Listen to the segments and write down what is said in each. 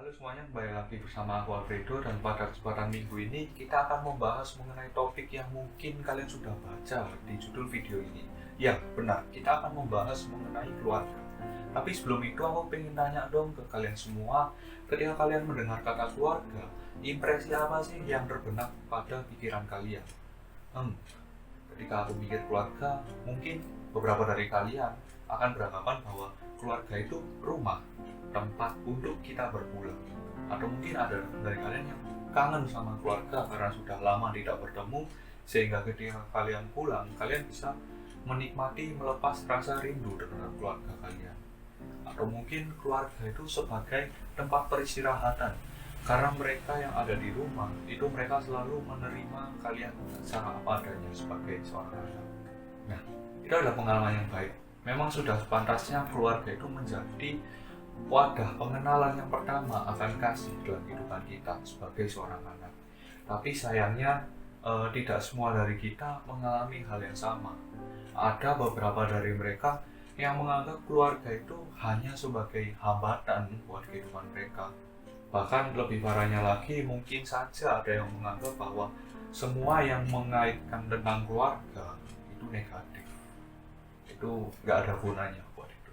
Halo semuanya, kembali lagi bersama aku Alfredo dan pada kesempatan minggu ini kita akan membahas mengenai topik yang mungkin kalian sudah baca di judul video ini. Ya, benar, kita akan membahas mengenai keluarga. Tapi sebelum itu aku pengen tanya dong ke kalian semua, ketika kalian mendengar kata keluarga, impresi apa sih yang terbenak pada pikiran kalian? Hmm, Ketika aku mikir keluarga, mungkin beberapa dari kalian akan beranggapan bahwa keluarga itu rumah, tempat untuk kita berpulang. Atau mungkin ada dari kalian yang kangen sama keluarga karena sudah lama tidak bertemu, sehingga ketika kalian pulang, kalian bisa menikmati melepas rasa rindu terhadap keluarga kalian. Atau mungkin keluarga itu sebagai tempat peristirahatan, karena mereka yang ada di rumah itu mereka selalu menerima kalian secara apa adanya sebagai seorang anak. Nah, itu adalah pengalaman yang baik. Memang sudah sepantasnya keluarga itu menjadi wadah pengenalan yang pertama akan kasih dalam kehidupan kita sebagai seorang anak. Tapi sayangnya tidak semua dari kita mengalami hal yang sama. Ada beberapa dari mereka yang menganggap keluarga itu hanya sebagai hambatan buat kehidupan mereka. Bahkan lebih parahnya lagi, mungkin saja ada yang menganggap bahwa semua yang mengaitkan tentang keluarga itu negatif. Itu nggak ada gunanya buat itu.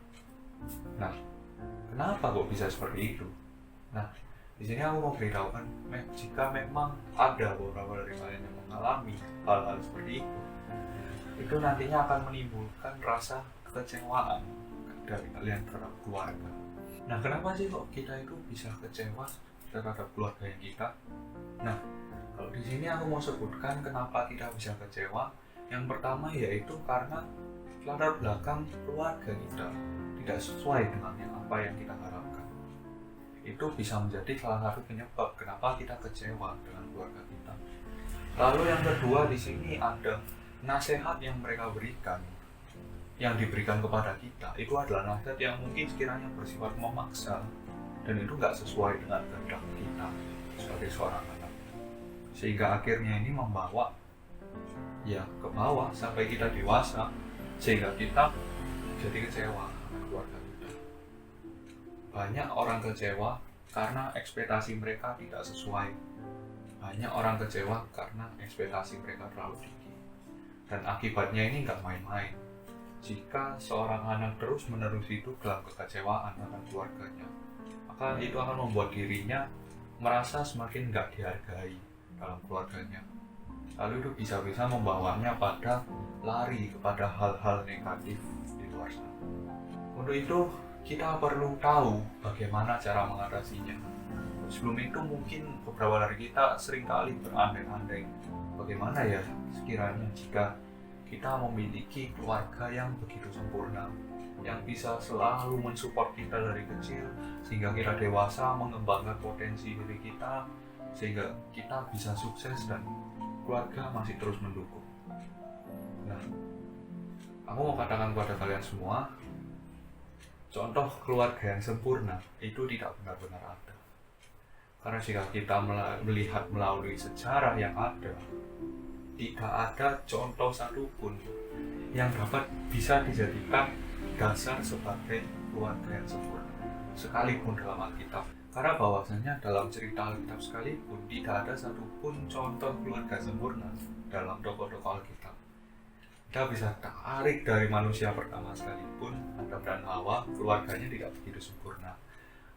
Nah, kenapa kok bisa seperti itu? Nah, di sini aku mau beritahukan, jika memang ada beberapa dari kalian yang mengalami hal-hal seperti itu nantinya akan menimbulkan rasa kekecewaan dari kalian terhadap keluarga. Nah, kenapa sih kok kita itu bisa kecewa terhadap keluarga yang kita? Nah, kalau di sini aku mau sebutkan kenapa kita bisa kecewa. Yang pertama yaitu karena latar belakang keluarga kita tidak sesuai dengan apa yang kita harapkan. Itu bisa menjadi salah satu penyebab kenapa kita kecewa dengan keluarga kita. Lalu yang kedua, di sini ada nasihat yang mereka berikan, yang diberikan kepada kita itu adalah nasihat yang mungkin sekiranya bersifat memaksa dan itu nggak sesuai dengan kehendak kita sebagai seorang anak, sehingga akhirnya ini membawa ke bawah sampai kita dewasa, sehingga kita jadi kecewa dengan keluarga kita. Banyak orang kecewa karena ekspektasi mereka tidak sesuai. Banyak orang kecewa karena ekspektasi mereka terlalu tinggi. Dan akibatnya ini nggak main-main. Jika seorang anak terus-menerus hidup dalam kekecewaan akan keluarganya, maka itu akan membuat dirinya merasa semakin nggak dihargai dalam keluarganya. Lalu itu bisa-bisa membawanya pada lari kepada hal-hal negatif di luar sana. Untuk itu, kita perlu tahu bagaimana cara mengatasinya. Sebelum itu mungkin beberapa dari kita seringkali berandai-andai bagaimana ya sekiranya jika kita memiliki keluarga yang begitu sempurna, yang bisa selalu mensupport kita dari kecil sehingga kita dewasa mengembangkan potensi diri kita, sehingga kita bisa sukses dan keluarga masih terus mendukung. Nah, aku mau katakan kepada kalian semua, contoh keluarga yang sempurna itu tidak benar-benar ada. Karena jika kita melihat melalui sejarah yang ada, tidak ada contoh satupun yang dapat bisa dijadikan dasar sebagai keluarga yang sempurna, sekalipun dalam Alkitab. Karena bahwasanya dalam cerita Alkitab sekalipun tidak ada satupun contoh keluarga sempurna dalam tokoh-tokoh Alkitab. Kita bisa tarik dari manusia pertama sekalipun, Adam dan Hawa, keluarganya tidak begitu sempurna.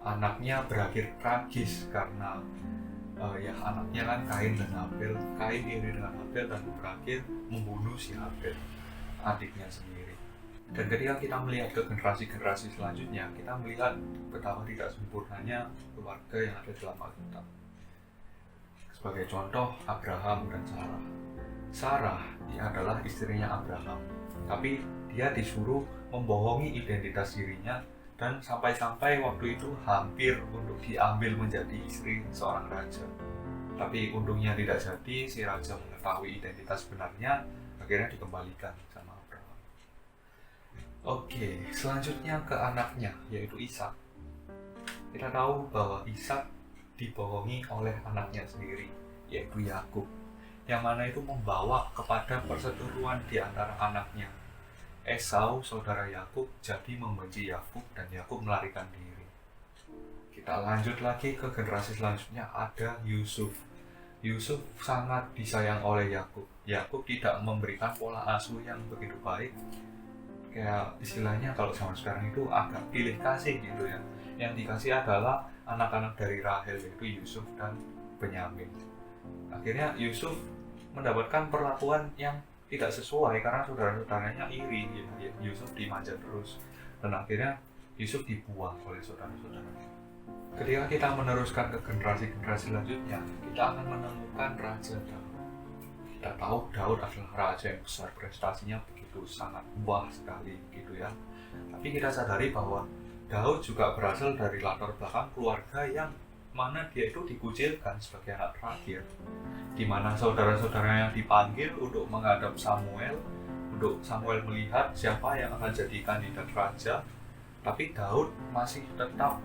Anaknya berakhir tragis karena anaknya kan Kain dan Habel. Kain iri dengan Habel dan berakhir membunuh si Habel, adiknya sendiri. Dan ketika kita melihat ke generasi-generasi selanjutnya, kita melihat betapa tidak sempurnanya keluarga yang ada dalam Alkitab. Sebagai contoh, Abraham dan Sarah. Sarah dia adalah istrinya Abraham, tapi dia disuruh membohongi identitas dirinya dan sampai-sampai waktu itu hampir untuk diambil menjadi istri seorang raja. Tapi untungnya tidak jadi, si raja mengetahui identitas sebenarnya, akhirnya dikembalikan sama Abraham. Oke, selanjutnya ke anaknya, yaitu Ishak. Kita tahu bahwa Ishak dibohongi oleh anaknya sendiri, yaitu Yakub, yang mana itu membawa kepada perseteruan di antara anaknya. Esau, saudara Yakub, jadi membenci Yakub dan Yakub melarikan diri. Kita lanjut lagi ke generasi selanjutnya, ada Yusuf. Yusuf sangat disayang oleh Yakub. Yakub tidak memberikan pola asuh yang begitu baik. Kayak istilahnya kalau zaman sekarang itu agak pilih kasih gitu ya. Yang dikasih adalah anak-anak dari Rahel, yaitu Yusuf dan Benyamin. Akhirnya Yusuf mendapatkan perlakuan yang tidak sesuai karena saudara-saudaranya iri. Yusuf dimanja terus dan akhirnya Yusuf dibuang oleh saudara-saudaranya. Ketika kita meneruskan ke generasi-generasi selanjutnya, kita akan menemukan Raja Daud. Kita tahu Daud adalah raja yang besar, prestasinya begitu sangat wah sekali gitu ya. Tapi kita sadari bahwa Daud juga berasal dari latar belakang keluarga yang mana dia itu dikucilkan sebagai anak terakhir, di mana saudara-saudaranya dipanggil untuk menghadap Samuel, untuk Samuel melihat siapa yang akan jadi kandidat raja, tapi Daud masih tetap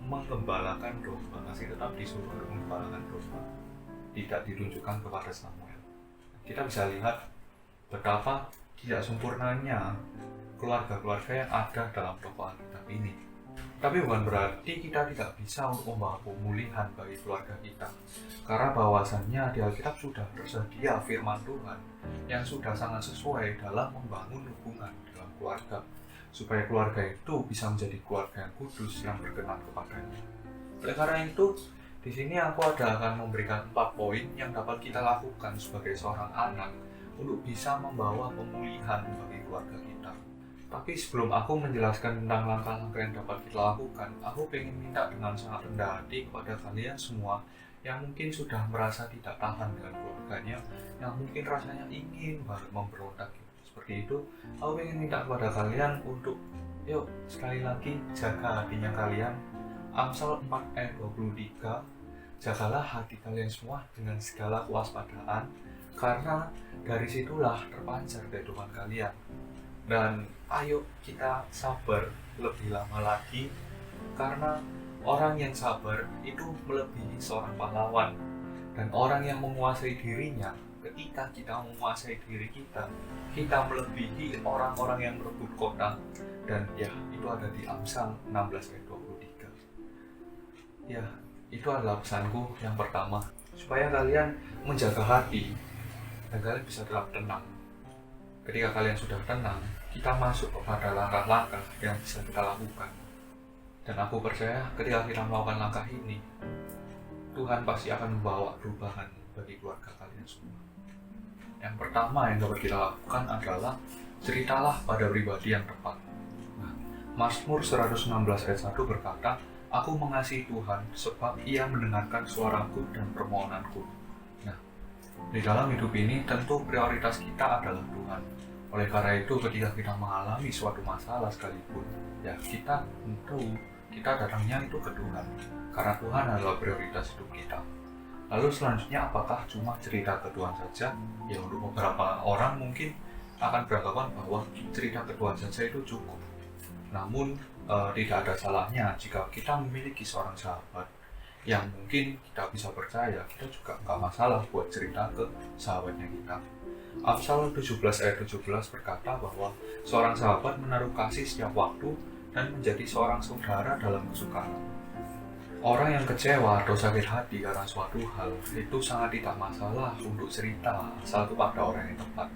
mengembalakan domba, masih tetap disuruh untuk mengembalakan domba, tidak ditunjukkan kepada Samuel. Kita bisa lihat betapa tidak sempurnanya keluarga-keluarga yang ada dalam tokoh Alkitab ini. Tapi bukan berarti kita tidak bisa untuk membawa pemulihan bagi keluarga kita, karena bahwasannya di Alkitab sudah tersedia firman Tuhan yang sudah sangat sesuai dalam membangun hubungan dalam keluarga, supaya keluarga itu bisa menjadi keluarga yang kudus yang berkenan kepadanya. Oleh karena itu, di sini aku akan memberikan 4 poin yang dapat kita lakukan sebagai seorang anak untuk bisa membawa pemulihan bagi keluarga kita. Tapi sebelum aku menjelaskan tentang langkah-langkah yang dapat kita lakukan, aku ingin minta dengan sangat rendah hati kepada kalian semua yang mungkin sudah merasa tidak tahan dengan keluarganya, yang mungkin rasanya ingin banget memberontak. Seperti itu, aku ingin minta kepada kalian untuk yuk sekali lagi jaga hatinya kalian. Amsal 4 ayat 23, jagalah hati kalian semua dengan segala kewaspadaan, karena dari situlah terpancar kehidupan kalian. Dan ayo kita sabar lebih lama lagi, karena orang yang sabar itu melebihi seorang pahlawan. Dan orang yang menguasai dirinya, ketika kita menguasai diri kita melebihi orang-orang yang merebut kota. Dan ya, itu ada di Amsal 16 ayat 23. Ya, itu adalah pesanku yang pertama, supaya kalian menjaga hati dan kalian bisa tetap tenang. Ketika kalian sudah tenang, kita masuk kepada langkah-langkah yang bisa kita lakukan. Dan aku percaya ketika kita melakukan langkah ini, Tuhan pasti akan membawa perubahan bagi keluarga kalian semua. Yang pertama yang dapat kita lakukan adalah ceritalah pada pribadi yang tepat. Nah, Mazmur 116 ayat 1 berkata, aku mengasihi Tuhan sebab Ia mendengarkan suaraku dan permohonanku. Nah, di dalam hidup ini tentu prioritas kita adalah Tuhan. Oleh karena itu ketika kita mengalami suatu masalah sekalipun, ya kita datangnya itu ke Tuhan, karena Tuhan adalah prioritas hidup kita. Lalu selanjutnya, apakah cuma cerita ke Tuhan saja? Ya, untuk beberapa orang mungkin akan beranggapan bahwa cerita ke Tuhan saja itu cukup. Namun tidak ada salahnya jika kita memiliki seorang sahabat yang mungkin kita bisa percaya, kita juga nggak masalah buat cerita ke sahabatnya kita. Amsal 17 ayat 17 berkata bahwa seorang sahabat menaruh kasih setiap waktu dan menjadi seorang saudara dalam kesukaan. Orang yang kecewa atau sakit hati karena suatu hal itu sangat tidak masalah untuk cerita asal kepada orang yang tepat.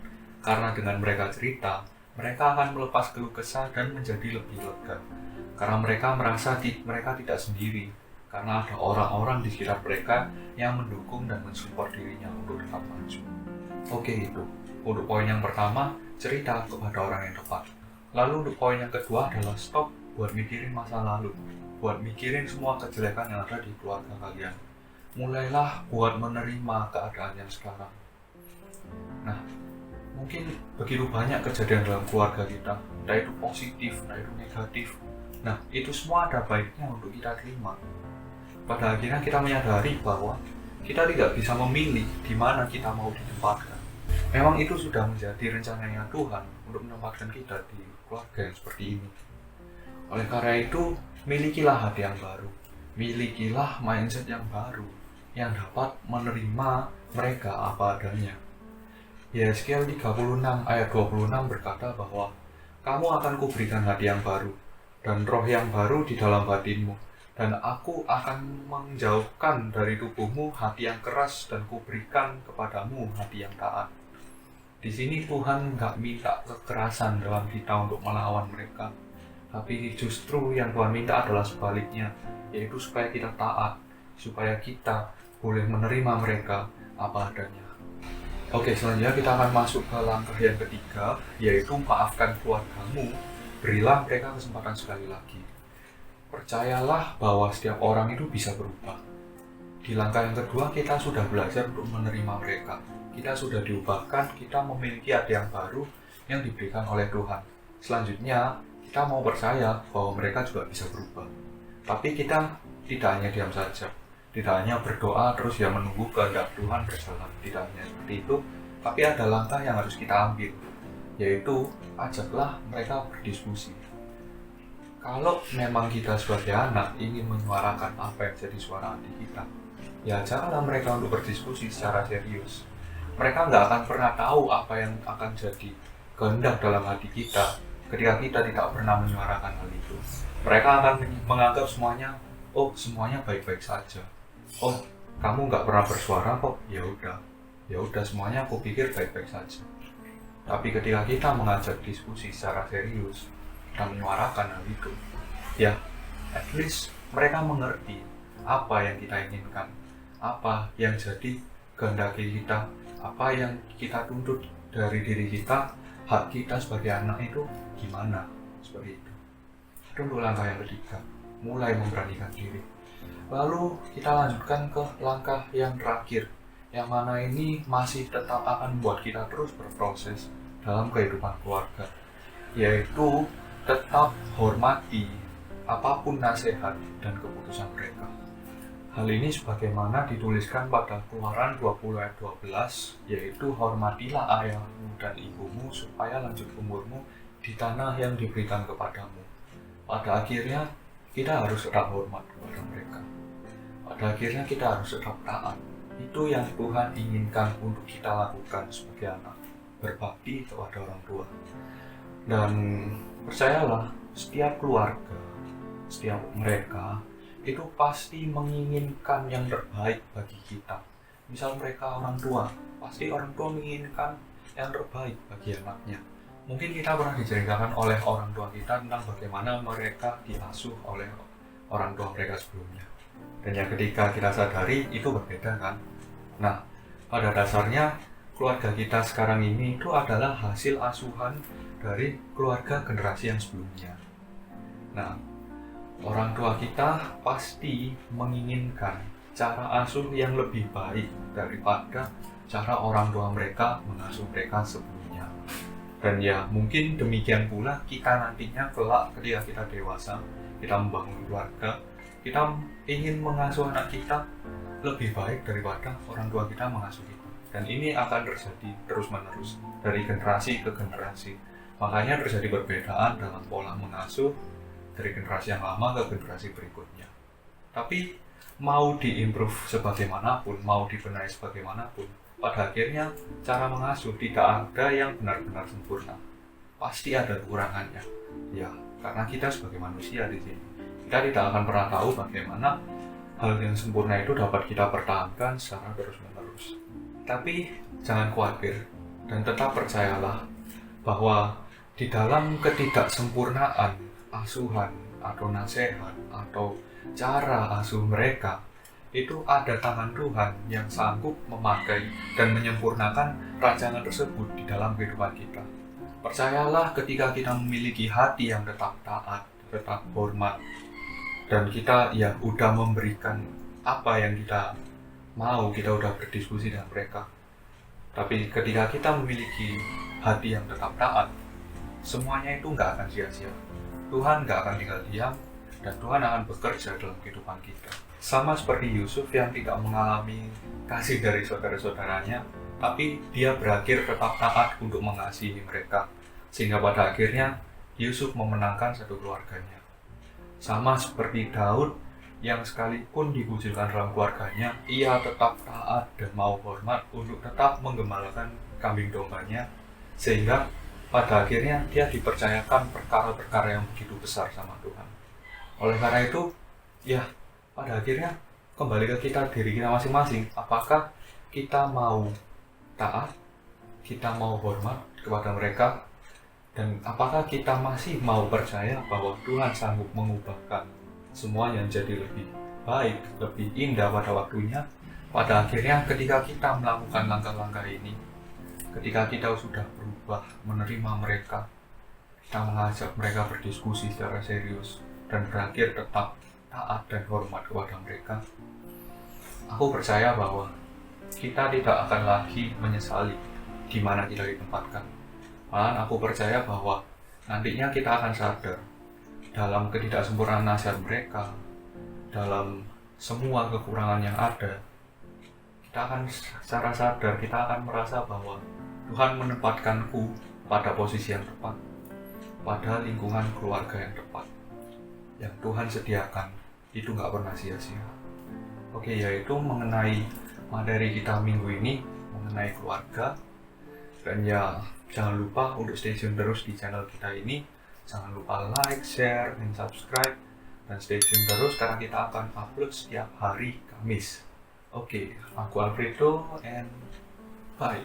Karena dengan mereka cerita, mereka akan melepas keluh kesah dan menjadi lebih lega. Karena mereka merasa mereka tidak sendiri, karena ada orang-orang di sekitar mereka yang mendukung dan mensupport dirinya untuk tetap maju. Oke, itu untuk poin yang pertama, cerita kepada orang yang tepat. Lalu untuk poin yang kedua adalah stop buat mikirin masa lalu, buat mikirin semua kejelekan yang ada di keluarga kalian. Mulailah buat menerima keadaan yang sekarang. Nah, mungkin begitu banyak kejadian dalam keluarga kita, entah itu positif, entah itu negatif. Nah, itu semua ada baiknya untuk kita terima. Pada akhirnya kita menyadari bahwa kita tidak bisa memilih di mana kita mau ditempatkan. Memang itu sudah menjadi rencananya Tuhan untuk menempatkan kita di keluarga yang seperti ini. Oleh karena itu, milikilah hati yang baru, milikilah mindset yang baru, yang dapat menerima mereka apa adanya. Yeskiel 36 ayat 26 berkata bahwa kamu akan kuberikan hati yang baru, dan roh yang baru di dalam batinmu, Dan aku akan menjauhkan dari tubuhmu hati yang keras dan kuberikan kepadamu hati yang taat. Di sini Tuhan nggak minta kekerasan dalam kita untuk melawan mereka, tapi justru yang Tuhan minta adalah sebaliknya, yaitu supaya kita taat, supaya kita boleh menerima mereka apa adanya. Oke, selanjutnya kita akan masuk ke langkah yang ketiga, yaitu maafkan keluargamu, berilah mereka kesempatan sekali lagi. Percayalah bahwa setiap orang itu bisa berubah. Di langkah yang kedua, kita sudah belajar untuk menerima mereka. Kita sudah diubahkan, kita memiliki hati yang baru yang diberikan oleh Tuhan. Selanjutnya, kita mau percaya bahwa mereka juga bisa berubah. Tapi kita tidak hanya diam saja, tidak hanya berdoa terus ya menunggu kehendak Tuhan berjalan, tidak hanya seperti itu, tapi ada langkah yang harus kita ambil, yaitu ajaklah mereka berdiskusi. Kalau memang kita sebagai anak ingin menyuarakan apa yang jadi suara hati kita, ya ajaklah mereka untuk berdiskusi secara serius. Mereka nggak akan pernah tahu apa yang akan jadi kehendak dalam hati kita ketika kita tidak pernah menyuarakan hal itu. Mereka akan menganggap semuanya, oh semuanya baik-baik saja. Oh kamu nggak pernah bersuara kok, ya udah semuanya aku pikir baik-baik saja. Tapi ketika kita mengajak diskusi secara serius, kita menyuarakan hal itu, ya at least mereka mengerti apa yang kita inginkan, apa yang jadi kehendak kita, apa yang kita tuntut dari diri kita, hak kita sebagai anak itu gimana, seperti itu. Itu untuk langkah yang ketiga, mulai memberanikan diri. Lalu kita lanjutkan ke langkah yang terakhir, yang mana ini masih tetap akan membuat kita terus berproses dalam kehidupan keluarga, yaitu tetap hormati apapun nasihat dan keputusan mereka. Hal ini sebagaimana dituliskan pada Keluaran 20 ayat 12, yaitu hormatilah ayahmu dan ibumu supaya lanjut umurmu di tanah yang diberikan kepadamu. Pada akhirnya kita harus tetap hormat kepada mereka. Pada akhirnya kita harus tetap taat. Itu yang Tuhan inginkan untuk kita lakukan sebagai anak, berbakti kepada orang tua. Dan percayalah, setiap keluarga, setiap mereka itu pasti menginginkan yang terbaik bagi kita. Misal mereka orang tua, pasti orang tua menginginkan yang terbaik bagi anaknya. Mungkin kita pernah diceritakan oleh orang tua kita tentang bagaimana mereka diasuh oleh orang tua mereka sebelumnya. Dan yang ketika kita sadari itu berbeda kan. Nah, pada dasarnya keluarga kita sekarang ini itu adalah hasil asuhan dari keluarga generasi yang sebelumnya. Nah, orang tua kita pasti menginginkan cara asuh yang lebih baik daripada cara orang tua mereka mengasuh mereka sebelumnya. Dan ya mungkin demikian pula kita nantinya kelak ketika kita dewasa, kita membangun keluarga, kita ingin mengasuh anak kita lebih baik daripada orang tua kita mengasuh kita. Dan ini akan terjadi terus-menerus dari generasi ke generasi. Makanya terjadi perbedaan dalam pola mengasuh dari generasi yang lama ke generasi berikutnya. Tapi mau diimprove sebagaimanapun, mau dibenahi sebagaimanapun, pada akhirnya cara mengasuh tidak ada yang benar-benar sempurna. Pasti ada kekurangannya. Ya, karena kita sebagai manusia di sini, kita tidak akan pernah tahu bagaimana hal yang sempurna itu dapat kita pertahankan secara terus-menerus. Tapi jangan khawatir dan tetap percayalah bahwa di dalam ketidaksempurnaan asuhan atau nasihat atau cara asuh mereka itu ada tangan Tuhan yang sanggup memakai dan menyempurnakan rancangan tersebut di dalam kehidupan kita. Percayalah ketika kita memiliki hati yang tetap taat, tetap hormat, dan kita ya udah memberikan apa yang kita mau, kita udah berdiskusi dengan mereka. Tapi ketika kita memiliki hati yang tetap taat, semuanya itu nggak akan sia-sia. Tuhan nggak akan tinggal diam, dan Tuhan akan bekerja dalam kehidupan kita. Sama seperti Yusuf yang tidak mengalami kasih dari saudara-saudaranya, tapi dia berakhir tetap taat untuk mengasihi mereka. Sehingga pada akhirnya Yusuf memenangkan satu keluarganya. Sama seperti Daud yang sekalipun dikucilkan dalam keluarganya, ia tetap taat dan mau hormat untuk tetap menggembalakan kambing dombanya, sehingga pada akhirnya dia dipercayakan perkara-perkara yang begitu besar sama Tuhan. Oleh karena itu, Ya, pada akhirnya kembali ke diri kita masing-masing. Apakah kita mau taat, kita mau hormat kepada mereka, dan apakah kita masih mau percaya bahwa Tuhan sanggup mengubahkan semuanya menjadi lebih baik, lebih indah pada waktunya. Pada akhirnya ketika kita melakukan langkah-langkah ini, ketika kita sudah berubah menerima mereka, kita mengajak mereka berdiskusi secara serius dan berakhir tetap taat dan hormat kepada mereka, aku percaya bahwa kita tidak akan lagi menyesali di mana kita ditempatkan. Malahan aku percaya bahwa nantinya kita akan sadar dalam ketidaksempurnaan nasihat mereka, dalam semua kekurangan yang ada, kita akan secara sadar, kita akan merasa bahwa Tuhan menempatkanku pada posisi yang tepat, pada lingkungan keluarga yang tepat, yang Tuhan sediakan itu nggak pernah sia-sia. Oke, yaitu mengenai materi kita minggu ini, mengenai keluarga. Dan ya, jangan lupa untuk stay tune terus di channel kita ini. Jangan lupa like, share, dan subscribe. Dan stay tune terus karena kita akan upload setiap hari Kamis. Oke, aku Alfredo and bye.